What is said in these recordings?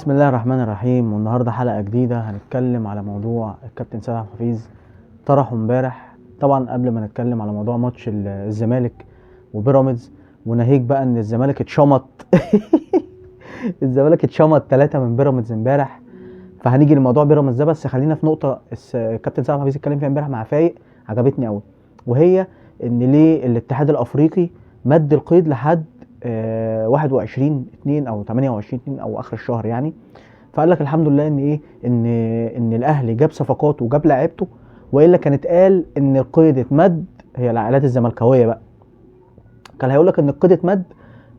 بسم الله الرحمن الرحيم. والنهارده حلقة جديدة هنتكلم على موضوع الكابتن سيد عبد الحفيظ طرحه امبارح. طبعا قبل ما نتكلم على موضوع ماتش الزمالك وبيراميدز، وناهيك بقى ان الزمالك اتشمط الزمالك اتشمط 3 من بيراميدز امبارح، فهنيجي لموضوع بيراميدز ده. بس خلينا في نقطة الكابتن سيد عبد الحفيظ اتكلم فيها امبارح مع فايق، عجبتني قوي، وهي ان ليه الاتحاد الافريقي مد القيد لحد 21/2 او 28/2 او اخر الشهر يعني. فقال لك الحمد لله ان ايه ان الاهلي جاب صفقاته وجاب لعيبته، والا كانت قال ان القيد اتمد. هي العائلات الزملكاويه بقى كان هيقول لك ان القيد اتمد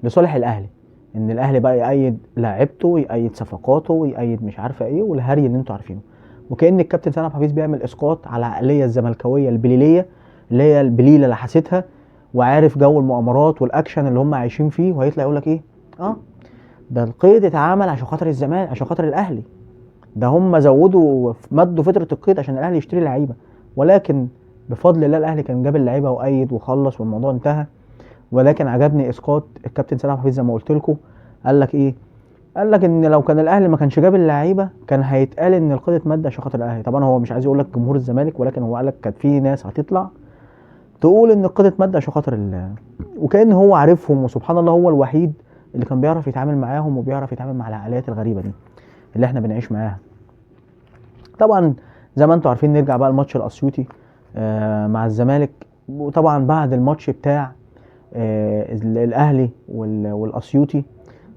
لصالح الاهلي، ان الاهلي بقى يأيد لاعيبته ويأيد صفقاته ويأيد مش عارفه ايه والهري اللي انتوا عارفينه. وكأن الكابتن سيد عبد الحفيظ بيعمل اسقاط على العقليه الزملكاويه البليليه، اللي هي البليله اللي حسيتها وعارف جو المؤامرات والاكشن اللي هم عايشين فيه، وهيطلع يقول لك ايه؟ ده القيد اتعمل عشان خاطر الزمالك، عشان خاطر الاهلي، ده هم زودوا مدوا فتره القيد عشان الاهلي يشتري لعيبه. ولكن بفضل الله الاهلي كان جاب اللعيبه وايد وخلص والموضوع انتهى. ولكن عجبني اسقاط الكابتن سيد عبد الحفيظ زي ما قلت لكم. قال لك ايه؟ قال لك ان لو كان الاهلي ما كانش جاب اللعيبه كان هيتقال ان القيد اتمد عشان خاطر الاهلي. طبعا هو مش عايز يقول لك جمهور الزمالك، ولكن هو قال لك كانت في ناس هتطلع تقول ان القيد اتمد عشان خاطر وكأن هو عارفهم، وسبحان الله هو الوحيد اللي كان بيعرف يتعامل معاهم وبيعرف يتعامل مع العقليات الغريبه دي اللي احنا بنعيش معاها. طبعا زي ما انتم عارفين، نرجع بقى الماتش الاسيوطي مع الزمالك. وطبعا بعد الماتش بتاع الاهلي والاسيوطي،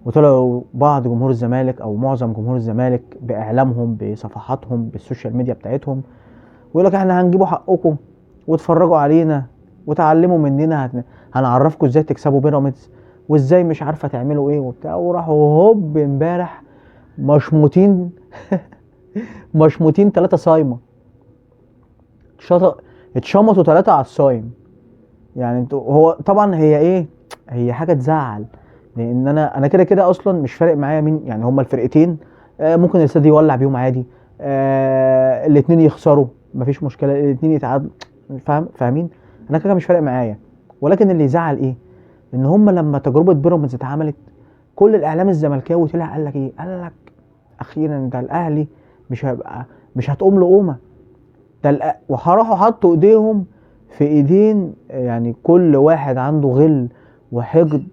وطلعوا بعض جمهور الزمالك او معظم جمهور الزمالك باعلامهم بصفحاتهم بالسوشيال ميديا بتاعتهم، ويقول لك احنا هنجيبوا حقكم واتفرجوا علينا وتعلموا مننا، هنعرفكم ازاي تكسبوا بيراميدز وازاي مش عارفه تعملوا ايه وبتاع. وراحوا هوب امبارح مشموتين مشموتين 3 صايمه، اتشمطوا 3 على الصايم. يعني انتوا، هو طبعا هي ايه، هي حاجه تزعل، لان انا كده كده اصلا مش فارق معايا مين. يعني هما الفرقتين ممكن الاستاد يولع بيهم عادي، الاتنين يخسروا مفيش مشكله، الاتنين يتعادلوا، فاهمين؟ انا كده مش فارق معايا. ولكن اللي يزعل ايه؟ ان هما لما تجربه بيراميدز اتعملت، كل الاعلام الزملكاوي طلع قال لك ايه؟ قال لك اخيرا ده الاهلي مش هتقوم له قومه. ده وراحوا حطوا ايديهم في ايدين، يعني كل واحد عنده غل وحقد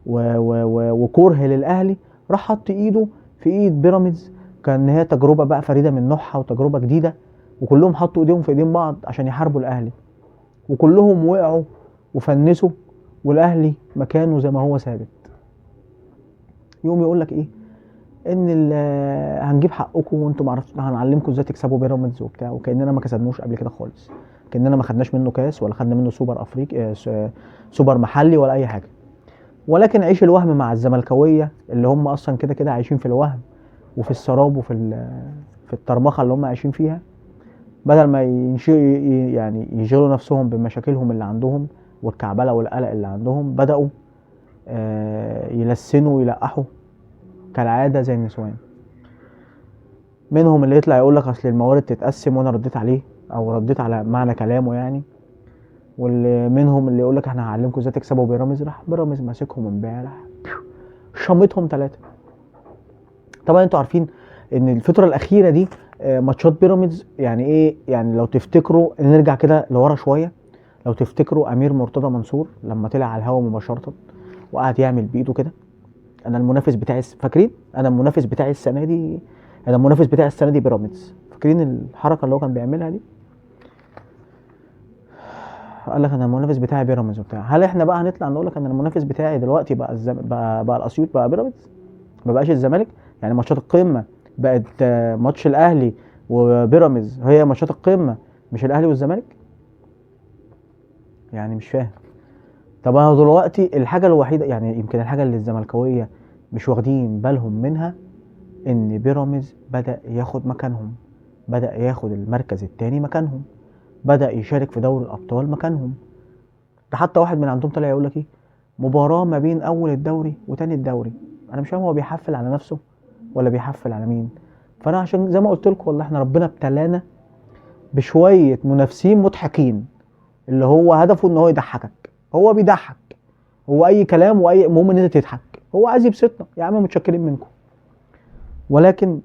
وكره للاهلي راح حط ايده في ايد بيراميدز. كان هي تجربه بقى فريده من نوعها وتجربه جديده، وكلهم حطوا ايديهم في ايدين بعض عشان يحاربوا الاهلي، وكلهم وقعوا وفنسوا، والاهلي مكانه زي ما هو ثابت. يوم يقول لك ايه؟ ان هنجيب حقكم وانتم معرفتوا، هنعلمكم ازاي تكسبوا بيراميدز وبتاع، وكاننا ما كسبناش قبل كده خالص، كاننا ما خدناش منه كاس ولا خدنا منه سوبر افريقي، سوبر محلي ولا اي حاجه. ولكن عيش الوهم مع الزملكاويه اللي هم اصلا كده كده عايشين في الوهم وفي السراب وفي في الترمخه اللي هم عايشين فيها، بدل ما يعني يشغلوا نفسهم بمشاكلهم اللي عندهم والكعبله والقلق اللي عندهم، بداوا يلسنوا ويلقحوا كالعاده زي النسوان. منهم اللي يطلع يقول لك اصل الموارد تتقسم، وانا رديت عليه او رديت على معنى كلامه يعني. واللي منهم اللي يقول لك احنا هعلمكم ازاي تكسبوا بيراميدز. راح بيراميدز ماسكهم امبارح شمتهم 3. طبعا انتوا عارفين ان الفتره الاخيره دي ماتشات بيراميدز يعني ايه. يعني لو تفتكروا نرجع كده لورا شويه، لو تفتكروا امير مرتضى منصور لما طلع على الهواء مباشره وقعد يعمل بايده كده، انا المنافس بتاعي، فاكرين؟ انا المنافس بتاعي السنه دي، انا المنافس بتاعي السنه دي بيراميدز. فاكرين الحركه اللي هو كان بيعملها دي؟ قال لك انا المنافس بتاعي بيراميدز وبتاع. هل احنا بقى هنطلع نقول لك ان المنافس بتاعي دلوقتي بقى بقى الاسيوط، بقى بيراميدز، ما بقاش الزمالك؟ يعني ماتشات القمه بقت ماتش الاهلي وبيراميدز هي ماتشات القمه، مش الاهلي والزمالك؟ يعني مش فاهم. طب انا دلوقتي الحاجه الوحيده، يعني يمكن الحاجه اللي الزملكاويه مش واخدين بالهم منها، ان بيراميدز بدأ ياخد مكانهم، بدأ ياخد المركز الثاني مكانهم، بدأ يشارك في دوري الابطال مكانهم. ده حتى واحد من عندهم طلع يقول لك ايه؟ مباراة ما بين اول الدوري وتاني الدوري. انا مش فاهم هو بيحفل على نفسه ولا بيحفل على مين. فانا عشان زي ما قلت لكم، والله احنا ربنا ابتلانا بشوية منافسين مضحكين، اللي هو هدفه ان هو يضحكك. هو بيضحك، هو اي كلام، واي المهم ان انت تضحك. هو عايز يبسطنا. يا عم متشكرين منكم. ولكن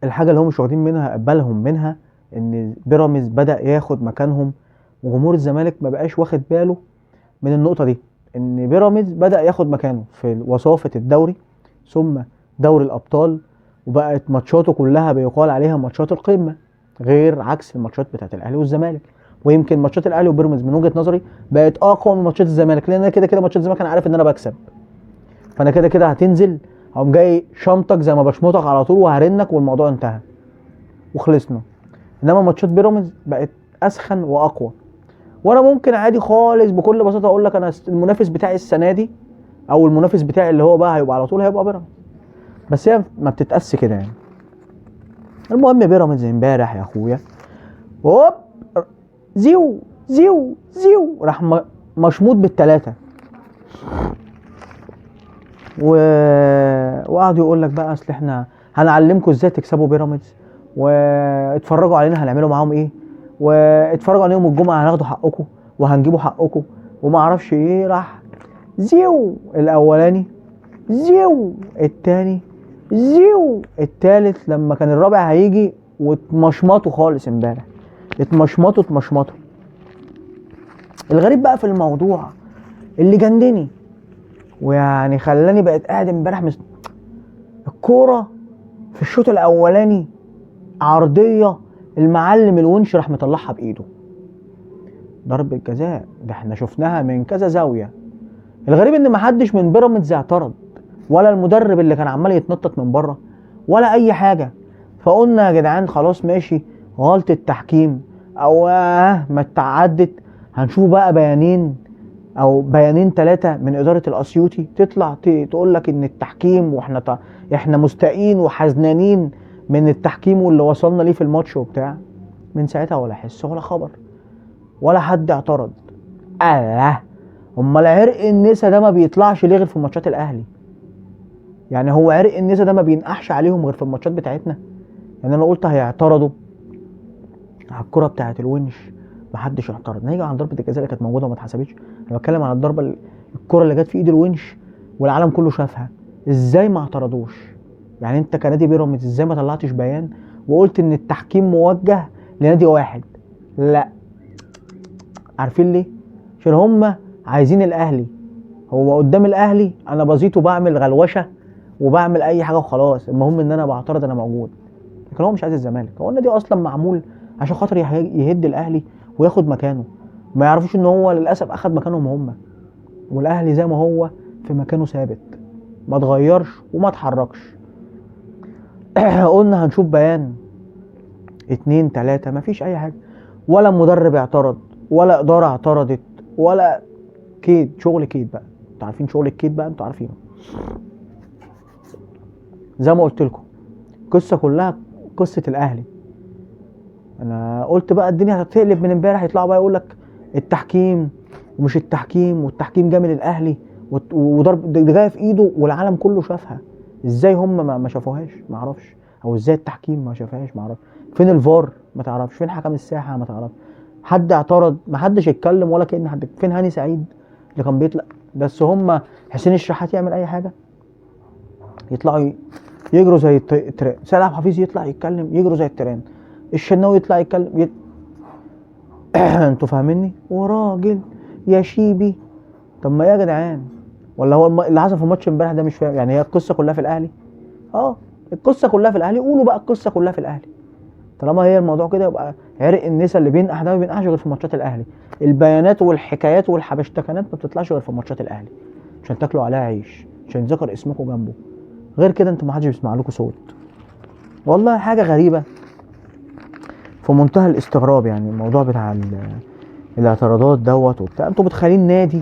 الحاجه اللي هم مش واخدين منها بالهم منها ان بيراميدز بدا ياخد مكانهم، وجمهور الزمالك ما بقاش واخد باله من النقطه دي، ان بيراميدز بدا ياخد مكانه في وصافه الدوري ثم دوري الابطال، وبقت ماتشاته كلها بيقال عليها ماتشات القمه، غير عكس الماتشات بتاعت الاهلي والزمالك. ويمكن ماتشات الاهلي وبيراميدز من وجهه نظري بقت اقوى من ماتشات الزمالك، لان انا كده كده ماتشات الزمالك انا عارف ان انا بكسب، فانا كده كده هتنزل هقوم جاي شنطك زي ما بشمطك على طول وهرنك والموضوع انتهى وخلصنا. انما ماتشات بيراميدز بقت اسخن واقوى، وانا ممكن عادي خالص بكل بساطه اقول لك انا المنافس بتاعي السنه دي او المنافس بتاعي اللي هو بقى هيبقى على طول هيبقى بيراميدز، بس هي ما بتتقاس كده يعني. المهم بيراميدز امبارح يا اخويا هوب زيو زيو زيو راح مشموط بالثلاثه، وقعدوا يقول لك بقى اصل احنا هنعلمكم ازاي تكسبوا بيراميدز، واتفرجوا علينا هنعملوا معاهم ايه، واتفرجوا عليهم الجمعه هناخدوا حقكم وهنجيبوا حقكم وما اعرفش ايه. راح زيو الاولاني، زيو التاني، زيو التالت، لما كان الرابع هيجي واتمشمطوا خالص امبارح، اتمشمطوا. الغريب بقى في الموضوع اللي جندني ويعني خلاني بقيت قاعد امبارح الكوره في الشوط الاولاني عرضيه المعلم الونش راح مطلعها بايده، ضربة جزاء، ده احنا شفناها من كذا زاويه. الغريب ان محدش من بيراميدز اعترض، ولا المدرب اللي كان عمال يتنطط من بره ولا اي حاجه. فقلنا يا جدعان خلاص ماشي غلطه تحكيم او ما اتعدت، هنشوف بقى بيانين او بيانين ثلاثه من اداره الاسيوطي تطلع تقول لك ان التحكيم احنا مستائين وحزنانين من التحكيم واللي وصلنا ليه في الماتش وبتاع. من ساعتها ولا حس ولا خبر ولا حد اعترض. الله، امال عرق النسا ده ما بيطلعش ليه غير في ماتشات الاهلي؟ يعني هو عرق النسا ده ما بينقحش عليهم غير في الماتشات بتاعتنا؟ يعني انا قلت هيعترضوا على الكره بتاعت الونش، محدش اعترض. نيجي عن ضربه الجزاء اللي كانت موجوده وما اتحسبتش، انا بتكلم عن الضربه الكره اللي جت في ايد الونش والعالم كله شافها، ازاي ما اعترضوش؟ يعني انت كنادي بيراميدز ازاي ما طلعتش بيان وقلت ان التحكيم موجه لنادي واحد؟ لا، عارفين ليه؟ عشان هم عايزين الاهلي، هو قدام الاهلي انا بزيطه بعمل غلوشه وبعمل اي حاجه وخلاص، المهم ان انا بعترض انا موجود. لكن هو مش عايز الزمالك، هو النادي اصلا معمول عشان خاطر يهد الاهلي وياخد مكانه. ما يعرفوش ان هو للاسف اخد مكانهم هم، والاهلي زي ما هو في مكانه ثابت ما اتغيرش وما اتحركش. قلنا هنشوف بيان 2 3، مفيش اي حاجه، ولا مدرب اعترض ولا اداره اعترضت ولا كيد، شغل كيد بقى، انتوا عارفين شغل الكيد بقى، انتوا عارفينه. زي ما قلت لكم القصه كلها قصه الاهلي. انا قلت بقى الدنيا هتقلب من امبارح، يطلعوا بقى يقول لك التحكيم ومش التحكيم، والتحكيم جامل الاهلي وضرب ده جايه في ايده والعالم كله شافها. ازاي هم ما شافوهاش؟ ما اعرفش. او ازاي التحكيم ما شافهاش؟ ما اعرفش. فين الفار؟ ما تعرفش. فين حكم الساحه؟ ما تعرفش. حد اعترض؟ ما حدش يتكلم ولا كأن حد. فين هاني سعيد اللي كان بيطلع؟ بس هم حسين الشحات يعمل اي حاجه يطلعوا يجروا زي التران، سيد عبد الحفيظ يطلع يتكلم يجروا زي التران، الشناوي يطلع يتكلم انتوا فاهميني؟ وراجل يا شيبي. طب ما ايه يا جدعان؟ ولا هو اللي حصل في الماتش امبارح ده مش فاهم؟ يعني هي القصه كلها في الاهلي؟ القصه كلها في الاهلي. قولوا بقى القصه كلها في الاهلي. طالما هي الموضوع كده يبقى عرق النسا اللي بينقح ده ما بينقحش غير في ماتشات الاهلي. البيانات والحكايات والحبشتكنات ما بتطلعش غير في ماتشات الاهلي، عشان تاكلوا عليها عيش، عشان يذكر اسمكم جنبه. غير كده انتوا ما حدش بيسمع لكم صوت. والله حاجه غريبه في منتهى الاستغراب. يعني الموضوع بتاع الاعتراضات دوت وبتاع، انتوا متخيلين نادي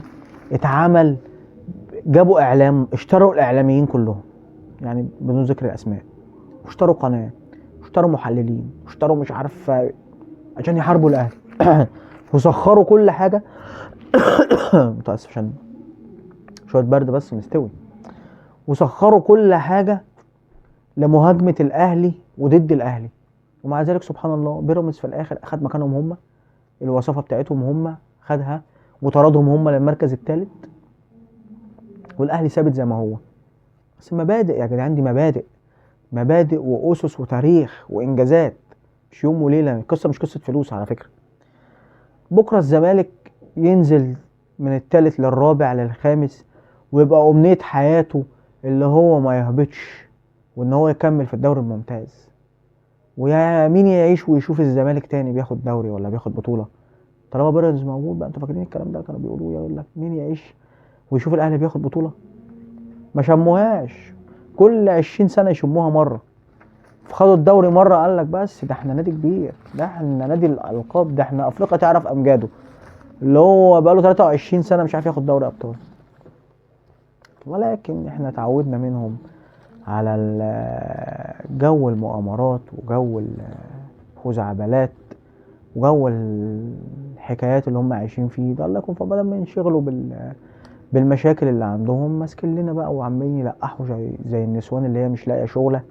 اتعمل، جابوا اعلام، اشتروا الاعلاميين كلهم يعني بدون ذكر الاسماء، واشتروا قناه، واشتروا محللين، واشتروا مش عارف عشان يحاربوا الاهلي وسخروا كل حاجه متاسف عشان شويه برد بس مستوي. وسخروا كل حاجه لمهاجمه الاهلي وضد الاهلي، ومع ذلك سبحان الله بيراميدز في الاخر اخد مكانهم هم، الوصافه بتاعتهم هم خدها، وطردهم هم للمركز الثالث، والاهلي ثابت زي ما هو. بس مبادئ يا جدعان، دي مبادئ واسس وتاريخ وانجازات، مش يوم وليله. القصه مش قصه فلوس على فكره. بكره الزمالك ينزل من الثالث للرابع للخامس، ويبقى امنيه حياته اللي هو ما يهبطش، وان هو يكمل في الدوري الممتاز. ويا مين يعيش ويشوف الزمالك تاني بياخد دوري ولا بياخد بطوله؟ طالما بيراميدز موجود بقى. انتوا فاكرين الكلام ده كانوا بيقولوه؟ يقول لك مين يعيش ويشوف الاهلي بياخد بطوله؟ ما شموهاش. كل 20 سنه يشموها مره. خدوا الدوري مره قال لك بس ده احنا نادي كبير، ده احنا نادي الالقاب، ده احنا افريقيا تعرف امجاده. اللي هو بقاله 23 سنه مش عارف ياخد دوري ابطال. ولكن احنا اتعودنا منهم على جو المؤامرات وجو الخزعبلات وجو الحكايات اللي هم عايشين فيه ده. الله يكون في، بدل ما ينشغلوا بالمشاكل اللي عندهم، ماسكين لنا بقى وعمالين يلقحوا زي النسوان اللي هي مش لاقيه شغله.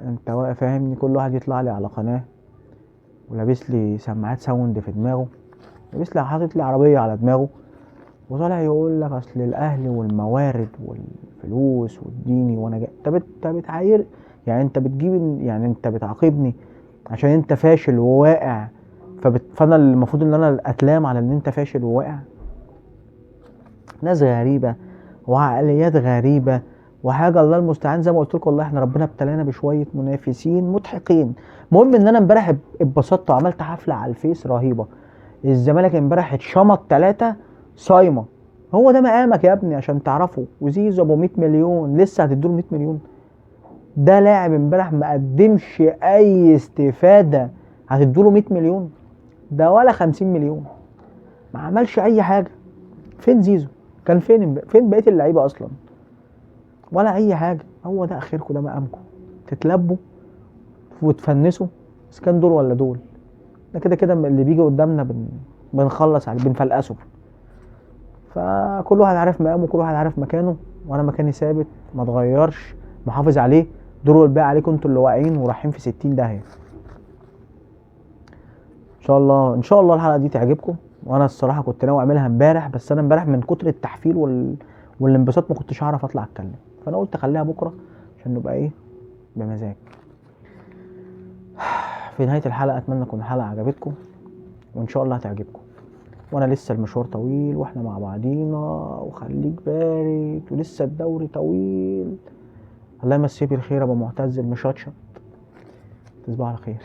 انت واقف فاهمني؟ كل واحد يطلع لي على قناه ولابس لي سماعات ساوند في دماغه، لابس لي حاطط لي عربيه على دماغه، وطالع يقول لك اصل الاهلي والموارد والفلوس والديني. وانا جاي انت بتعاير يعني، انت بتجيب يعني، انت بتعاقبني عشان انت فاشل وواقع، فانا المفروض ان انا اتلام على ان انت فاشل وواقع؟ ناس غريبه وعقليات غريبه وحاجه الله المستعان. زي ما قلت لكم والله احنا ربنا ابتلانا بشويه منافسين مضحكين. المهم ان انا امبارح اتبسطت وعملت حفله على الفيس رهيبه. الزمالك امبارح اتشمط 3 صايمه. هو ده مقامك يا ابني عشان تعرفه. وزيزو ابو 100 مليون لسه هتديله 100 مليون؟ ده لاعب امبارح ما قدمش اي استفاده هتديله 100 مليون؟ ده ولا 50 مليون، ما عملش اي حاجه. فين زيزو؟ كان فين بقيه اللعيبه اصلا؟ ولا اي حاجه. هو ده اخركم، ده مقامكم، تتلبوا وتفنسوا. بس كان دول ولا دول؟ ده كده كده اللي بيجي قدامنا بنخلص عليه، بنفلقسه. فكل واحد عارف مقامه، كل واحد عارف مكانه، وانا مكاني ثابت ما اتغيرش، محافظ عليه. دور الباقي عليكم انتوا اللي واقعين ورايحين في 60 داهيه. ان شاء الله الحلقه دي تعجبكم. وانا الصراحه كنت ناوي اعملها امبارح، بس انا امبارح من كتر التحفيل والانبساط ما كنتش هعرف اطلع اتكلم، فانا قلت اخليها بكره عشان نبقى ايه، بمزاج. في نهايه الحلقه اتمنى تكون الحلقه عجبتكم، وان شاء الله هتعجبكم. وانا لسه المشوار طويل واحنا مع بعضينا، وخليك بارد، ولسه الدوري طويل. الله يمسيه بالخير ابو معتز المشطشط. تصبحوا على خير.